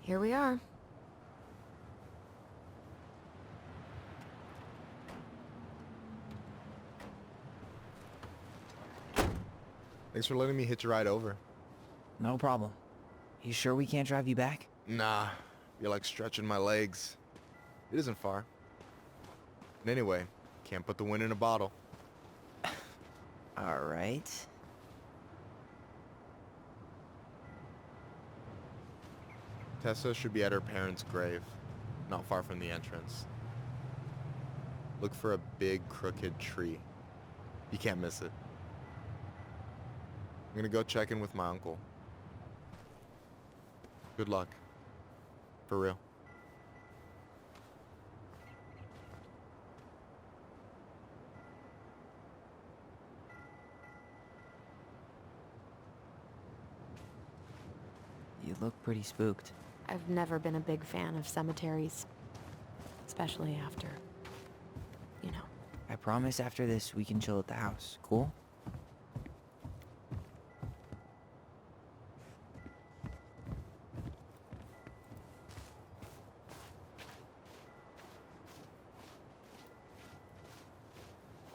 here we are. Thanks for letting me hitch a ride over. No problem. You sure we can't drive you back? Nah, you're like stretching my legs. It isn't far. And anyway, can't put the wind in a bottle. All right. Tessa should be at her parents' grave, not far from the entrance. Look for a big crooked tree. You can't miss it. I'm gonna go check in with my uncle. Good luck. For real. You look pretty spooked. I've never been a big fan of cemeteries. Especially after, you know. I promise after this we can chill at the house. Cool?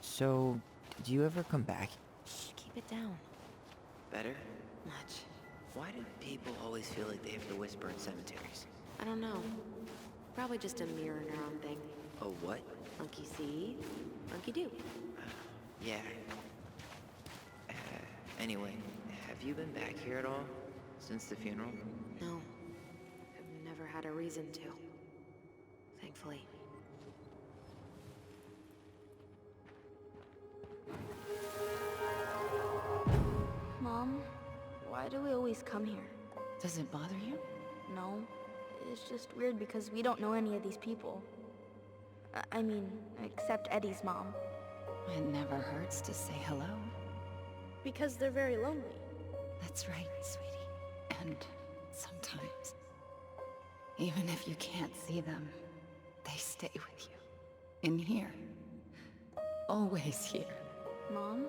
So, did you ever come back? Shh, keep it down. Better? Much. Why do people always feel like they have to whisper in cemeteries? I don't know. Probably just a mirror neuron thing. Oh, what? Monkey see, monkey do. Yeah. Anyway, have you been back here at all? Since the funeral? No. I've never had a reason to. Thankfully. Mom, why do we always come here? Does it bother you? No, it's just weird because we don't know any of these people. I mean, except Eddie's mom. It never hurts to say hello. Because they're very lonely. That's right, sweetie. And sometimes, even if you can't see them, they stay with you. In here. Always here. Mom?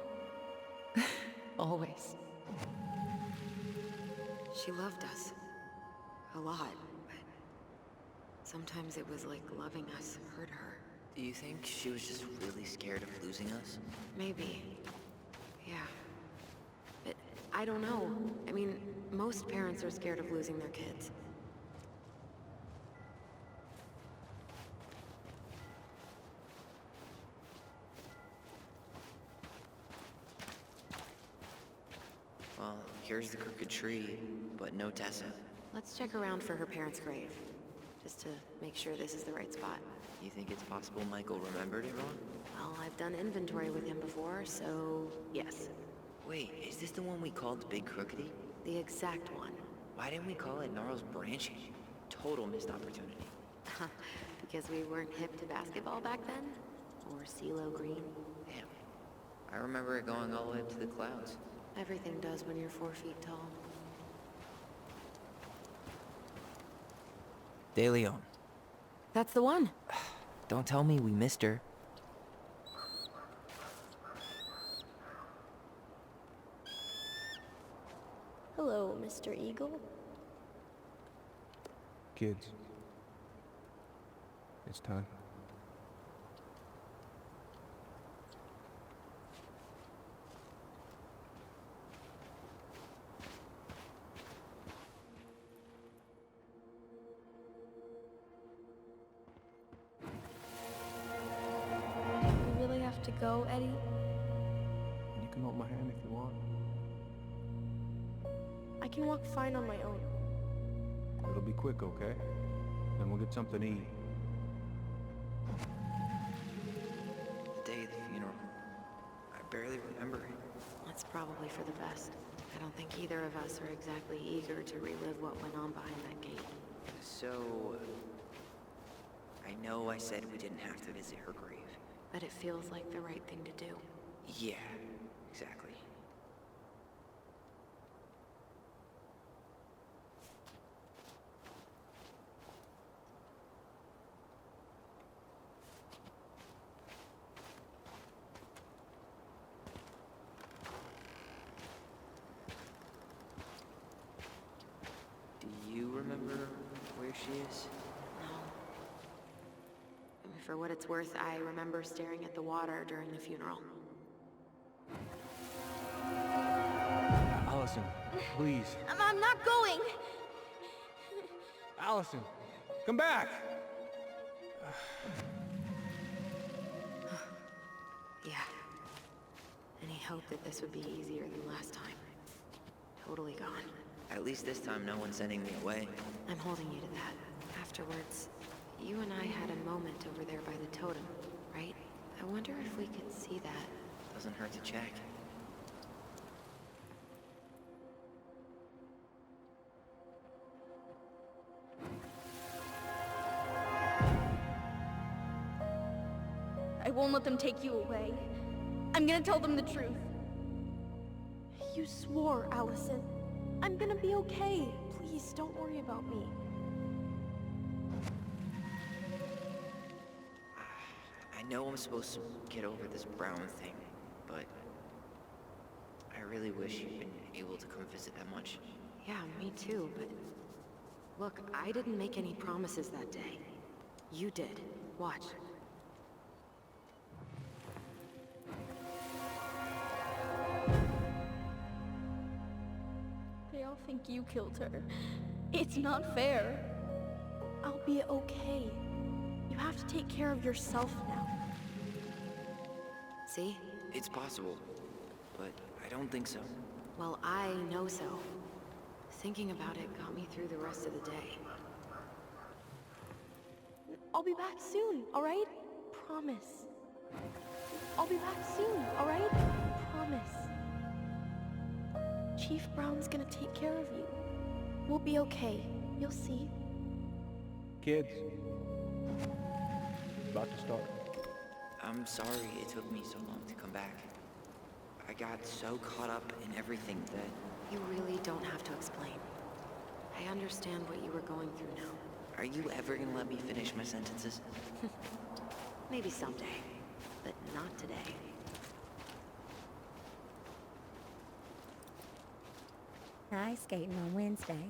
Always. She loved us. A lot, but sometimes it was like loving us hurt her. Do you think she was just really scared of losing us? Maybe. Yeah. But I don't know. I mean, most parents are scared of losing their kids. Well, here's the crooked tree, but no Tessa. Let's check around for her parents' grave, just to make sure this is the right spot. You think it's possible Michael remembered it wrong? Well, I've done inventory with him before, so yes. Wait, is this the one we called Big Crookedy? The exact one. Why didn't we call it Gnarls Branching? Total missed opportunity. Because we weren't hip to basketball back then? Or CeeLo Green? Damn. I remember it going all the way up to the clouds. Everything does when you're 4 feet tall. De Leon. That's the one! Don't tell me we missed her. Hello, Mr. Eagle. Kids, it's time. We really have to go, Eddie? You can hold my hand if you want. I can walk fine on my own. It'll be quick, okay? Then we'll get something to eat. The day of the funeral. I barely remember it. That's probably for the best. I don't think either of us are exactly eager to relive what went on behind that gate. So... I know I said we didn't have to visit her grave. But it feels like the right thing to do. Yeah, exactly. Do you remember where she is? No. I mean, for what it's worth, I remember staring at the water during the funeral. Allison, please. I'm not going! Allison, come back! Yeah. Any hope that this would be easier than last time? Totally gone. At least this time no one's sending me away. I'm holding you to that. Afterwards, you and I had a moment over there by the totem, right? I wonder if we could see that. Doesn't hurt to check. I won't let them take you away. I'm gonna tell them the truth. You swore, Allison. I'm gonna be okay. Please, don't worry about me. I know I'm supposed to get over this Brown thing, but I really wish you'd been able to come visit that much. Yeah, me too, but... Look, I didn't make any promises that day. You did. Watch. They all think you killed her. It's not fair. I'll be okay. You have to take care of yourself now. See? It's possible, but I don't think so. Well, I know so. Thinking about it got me through the rest of the day. I'll be back soon, alright? Promise. I'll be back soon, alright? Promise. Chief Brown's gonna take care of you. We'll be okay. You'll see. Kids. About to start. I'm sorry it took me so long to come back. I got so caught up in everything that... You really don't have to explain. I understand what you were going through now. Are you ever gonna let me finish my sentences? Maybe someday, but not today. Ice skating on Wednesday.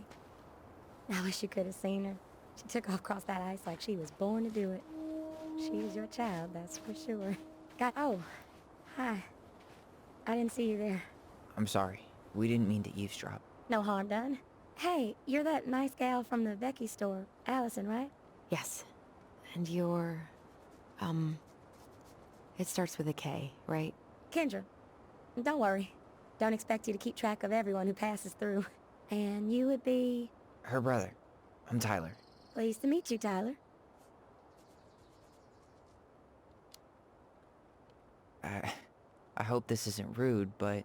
I wish you could have seen her. She took off across that ice like she was born to do it. She is your child, that's for sure. Oh, hi. I didn't see you there. I'm sorry. We didn't mean to eavesdrop. No harm done. Hey, you're that nice gal from the Becky store, Allison, right? Yes. And you're... It starts with a K, right? Kendra. Don't worry. Don't expect you to keep track of everyone who passes through. And you would be... Her brother. I'm Tyler. Pleased to meet you, Tyler. I hope this isn't rude, but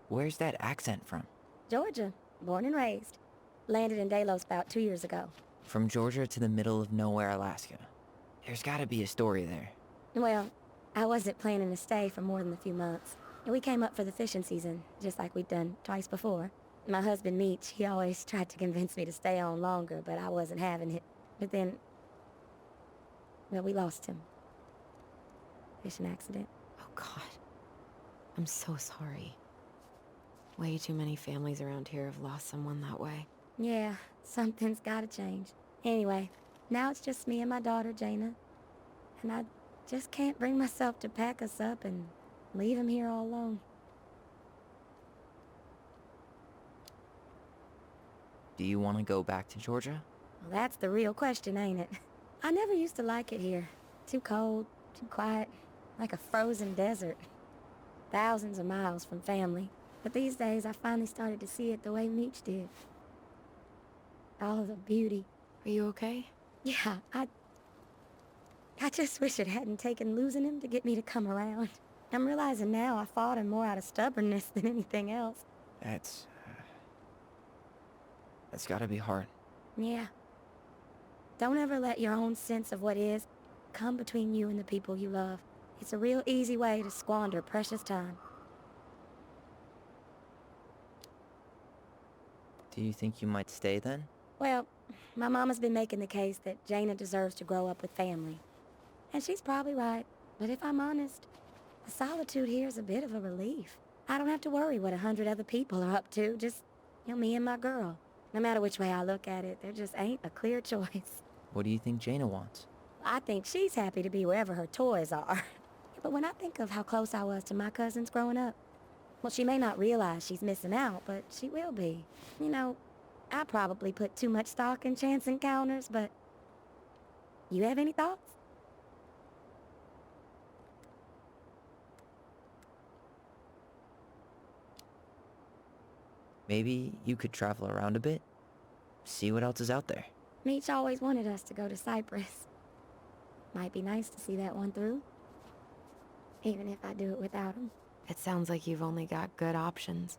where's that accent from? Georgia. Born and raised. Landed in Delos about 2 years ago. From Georgia to the middle of nowhere, Alaska. There's gotta be a story there. Well, I wasn't planning to stay for more than a few months. We came up for the fishing season, just like we'd done twice before. My husband, Meech, he always tried to convince me to stay on longer, but I wasn't having it. But then... well, we lost him. Fishing accident. Oh, God. I'm so sorry. Way too many families around here have lost someone that way. Yeah, something's gotta change. Anyway, now it's just me and my daughter, Jaina. And I just can't bring myself to pack us up and leave him here all alone. Do you want to go back to Georgia? Well, that's the real question, ain't it? I never used to like it here. Too cold, too quiet, like a frozen desert. Thousands of miles from family. But these days, I finally started to see it the way Meech did. All the beauty. Are you okay? Yeah, I just wish it hadn't taken losing him to get me to come around. I'm realizing now I fought him more out of stubbornness than anything else. That's gotta be hard. Yeah. Don't ever let your own sense of what is come between you and the people you love. It's a real easy way to squander precious time. Do you think you might stay then? Well, my mama's been making the case that Jaina deserves to grow up with family. And she's probably right. But if I'm honest, the solitude here is a bit of a relief. I don't have to worry what 100 other people are up to, just, me and my girl. No matter which way I look at it, there just ain't a clear choice. What do you think Jaina wants? I think she's happy to be wherever her toys are. But when I think of how close I was to my cousins growing up, well, she may not realize she's missing out, but she will be. You know, I probably put too much stock in chance encounters, but... You have any thoughts? Maybe you could travel around a bit, see what else is out there. Meech always wanted us to go to Cyprus. Might be nice to see that one through. Even if I do it without him. It sounds like you've only got good options.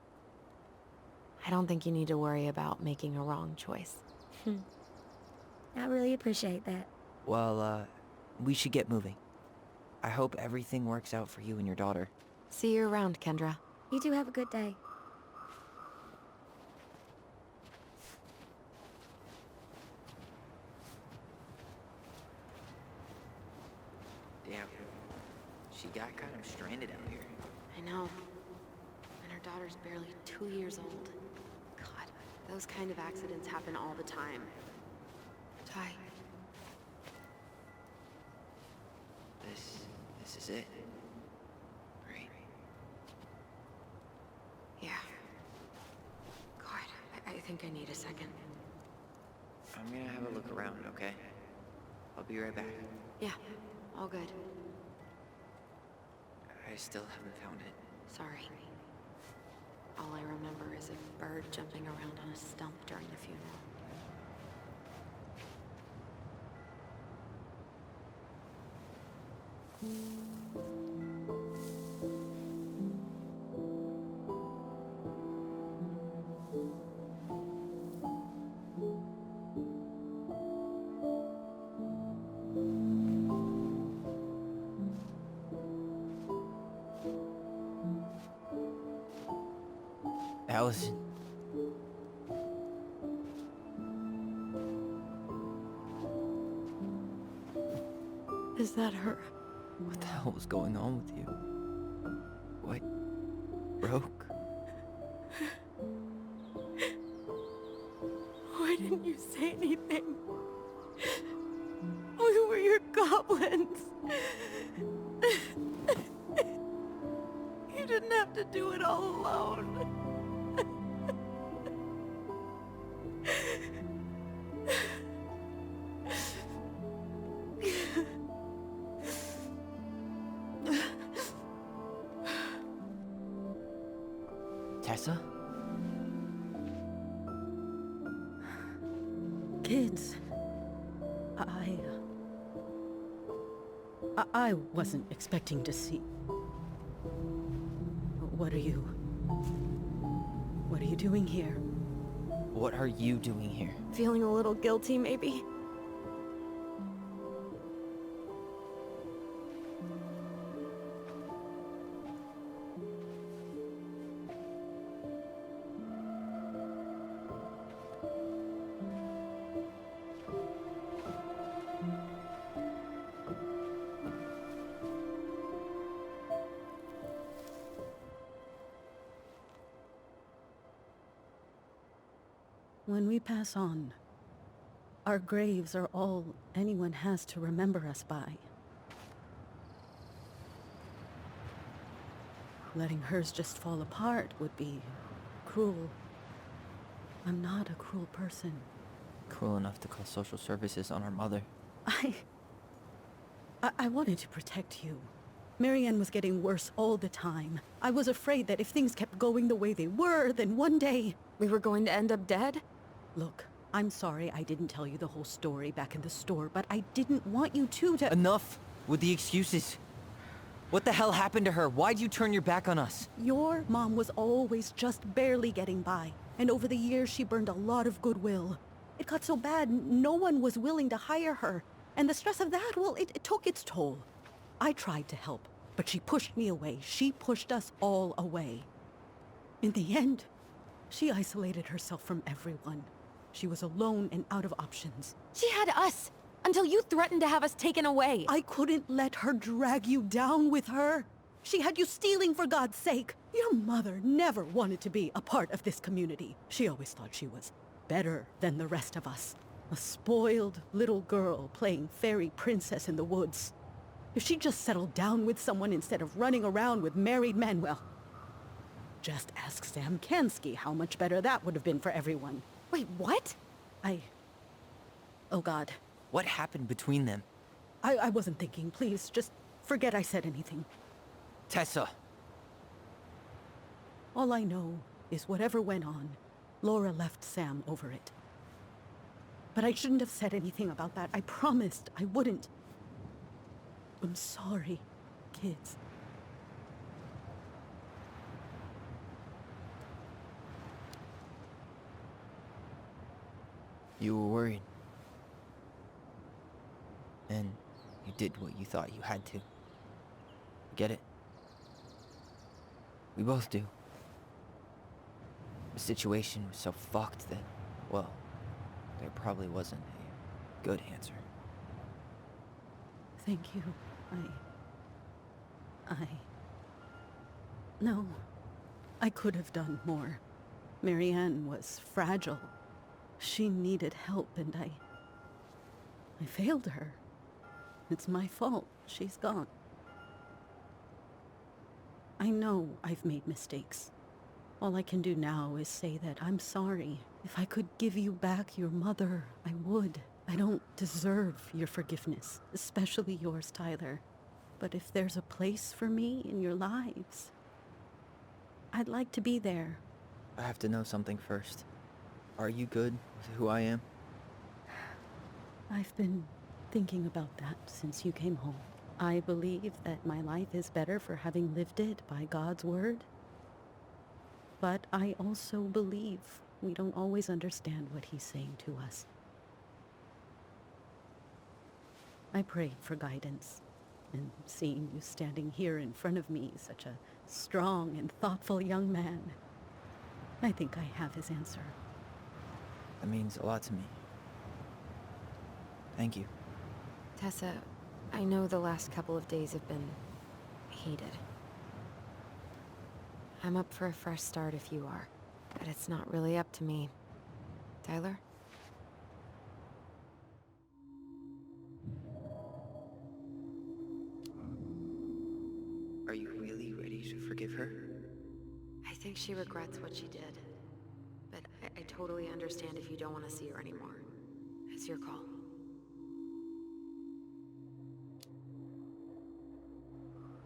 I don't think you need to worry about making a wrong choice. I really appreciate that. Well, we should get moving. I hope everything works out for you and your daughter. See you around, Kendra. You two have a good day. Damn. She got kind of stranded out here. I know. And her daughter's barely 2 years old. God, those kind of accidents happen all the time. Ty. This is it. Right? Yeah. God, I think I need a second. I'm gonna have a look around, okay? I'll be right back. Yeah, all good. I still haven't found it. Sorry. All I remember is a bird jumping around on a stump during the funeral. Allison. Is that her? What the hell was going on with you? What broke? Why didn't you say anything? We were your goblins. You didn't have to do it all alone. Tessa? Kids, I wasn't expecting to see... What are you doing here? What are you doing here? Feeling a little guilty, maybe? When we pass on, our graves are all anyone has to remember us by. Letting hers just fall apart would be cruel. I'm not a cruel person. Cruel enough to call social services on our mother. I wanted to protect you. Marianne was getting worse all the time. I was afraid that if things kept going the way they were, then one day... We were going to end up dead? Look, I'm sorry I didn't tell you the whole story back in the store, but I didn't want you two to... Enough with the excuses. What the hell happened to her? Why'd you turn your back on us? Your mom was always just barely getting by, and over the years she burned a lot of goodwill. It got so bad, no one was willing to hire her, and the stress of that, well, it took its toll. I tried to help, but she pushed me away. She pushed us all away. In the end, she isolated herself from everyone. She was alone and out of options. She had us! Until you threatened to have us taken away! I couldn't let her drag you down with her. She had you stealing for God's sake. Your mother never wanted to be a part of this community. She always thought she was better than the rest of us. A spoiled little girl playing fairy princess in the woods. If she just settled down with someone instead of running around with married men, well, just ask Sam Kansky how much better that would have been for everyone. Wait, what? Oh God. What happened between them? I wasn't thinking. Please, just forget I said anything. Tessa! All I know is whatever went on, Laura left Sam over it. But I shouldn't have said anything about that. I promised I wouldn't. I'm sorry, kids. You were worried. And you did what you thought you had to. Get it? We both do. The situation was so fucked that, well, there probably wasn't a good answer. Thank you. No. I could have done more. Marianne was fragile. She needed help, and I failed her. It's my fault. She's gone. I know I've made mistakes. All I can do now is say that I'm sorry. If I could give you back your mother, I would. I don't deserve your forgiveness, especially yours, Tyler. But if there's a place for me in your lives, I'd like to be there. I have to know something first. Are you good with who I am? I've been thinking about that since you came home. I believe that my life is better for having lived it by God's word. But I also believe we don't always understand what he's saying to us. I prayed for guidance, and seeing you standing here in front of me, such a strong and thoughtful young man, I think I have his answer. That means a lot to me. Thank you. Tessa, I know the last couple of days have been heated. I'm up for a fresh start if you are, but it's not really up to me. Tyler? Are you really ready to forgive her? I think she regrets what she did. But I totally understand if you don't want to see her anymore. It's your call.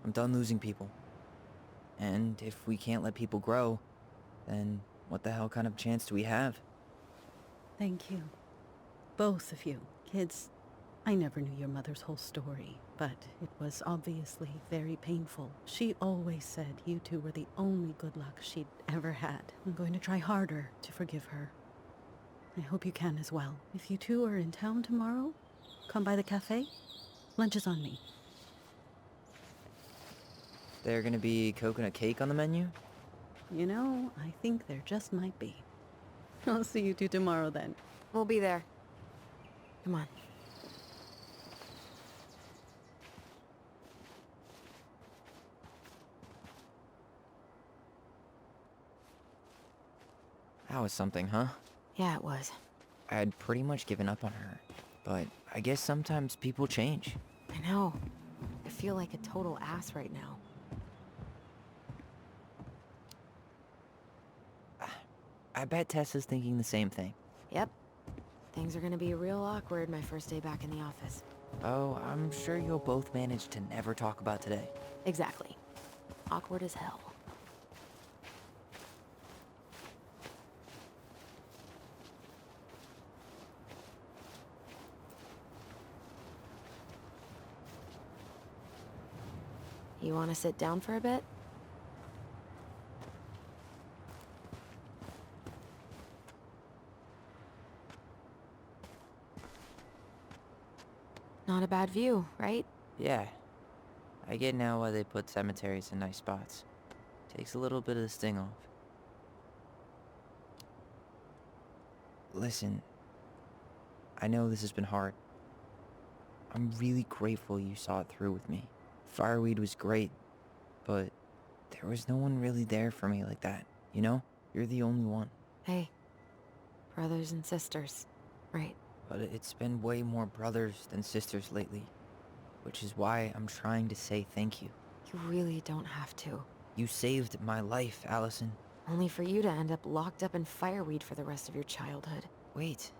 I'm done losing people. And if we can't let people grow, then what the hell kind of chance do we have? Thank you. Both of you. Kids, I never knew your mother's whole story, but it was obviously very painful. She always said you two were the only good luck she'd ever had. I'm going to try harder to forgive her. I hope you can as well. If you two are in town tomorrow, come by the cafe. Lunch is on me. There gonna be coconut cake on the menu? You know, I think there just might be. I'll see you two tomorrow then. We'll be there. Come on. That was something, huh? Yeah, it was. I had pretty much given up on her, but I guess sometimes people change. I know. I feel like a total ass right now. I bet Tessa's thinking the same thing. Yep. Things are gonna be real awkward my first day back in the office. Oh, I'm sure you'll both manage to never talk about today. Exactly. Awkward as hell. You want to sit down for a bit? Not a bad view, right? Yeah. I get now why they put cemeteries in nice spots. Takes a little bit of the sting off. Listen, I know this has been hard. I'm really grateful you saw it through with me. Fireweed was great, but there was no one really there for me like that, you know? You're the only one. Hey, brothers and sisters, right? But it's been way more brothers than sisters lately, which is why I'm trying to say thank you. You really don't have to. You saved my life, Allison. Only for you to end up locked up in fireweed for the rest of your childhood. Wait,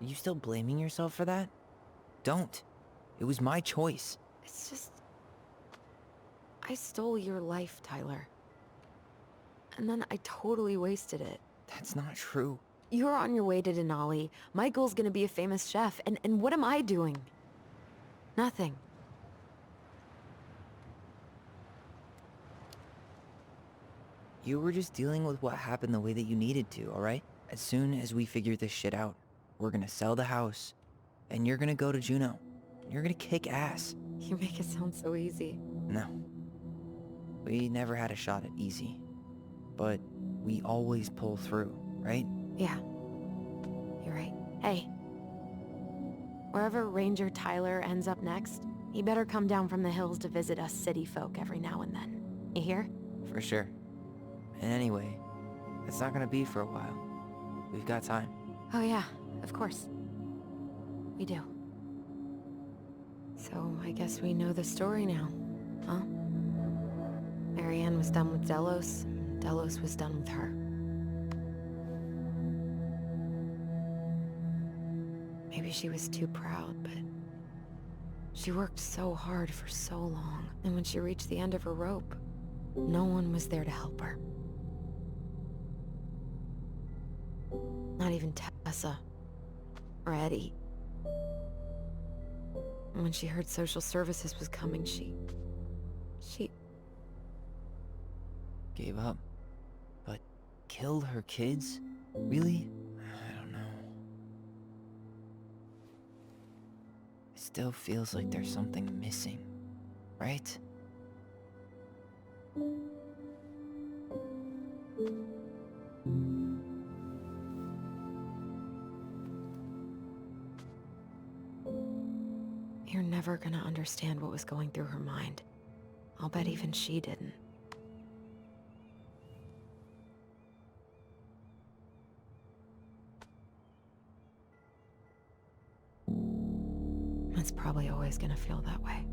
are you still blaming yourself for that? Don't. It was my choice. It's just... I stole your life, Tyler. And then I totally wasted it. That's not true. You're on your way to Denali. Michael's gonna be a famous chef, and what am I doing? Nothing. You were just dealing with what happened the way that you needed to, alright? As soon as we figure this shit out, we're gonna sell the house, and you're gonna go to Juneau. You're gonna kick ass. You make it sound so easy. No. We never had a shot at easy. But we always pull through, right? Yeah. You're right. Hey. Wherever Ranger Tyler ends up next, he better come down from the hills to visit us city folk every now and then. You hear? For sure. And anyway, it's not gonna be for a while. We've got time. Oh yeah, of course. We do. So I guess we know the story now, huh? Marianne was done with Delos, and Delos was done with her. Maybe she was too proud, but she worked so hard for so long, and when she reached the end of her rope, no one was there to help her. Not even Tessa or Eddie. And when she heard social services was coming, she Gave up. But killed her kids? Really? I don't know. It still feels like there's something missing, right? You're never gonna understand what was going through her mind. I'll bet even she didn't. It's probably always gonna feel that way.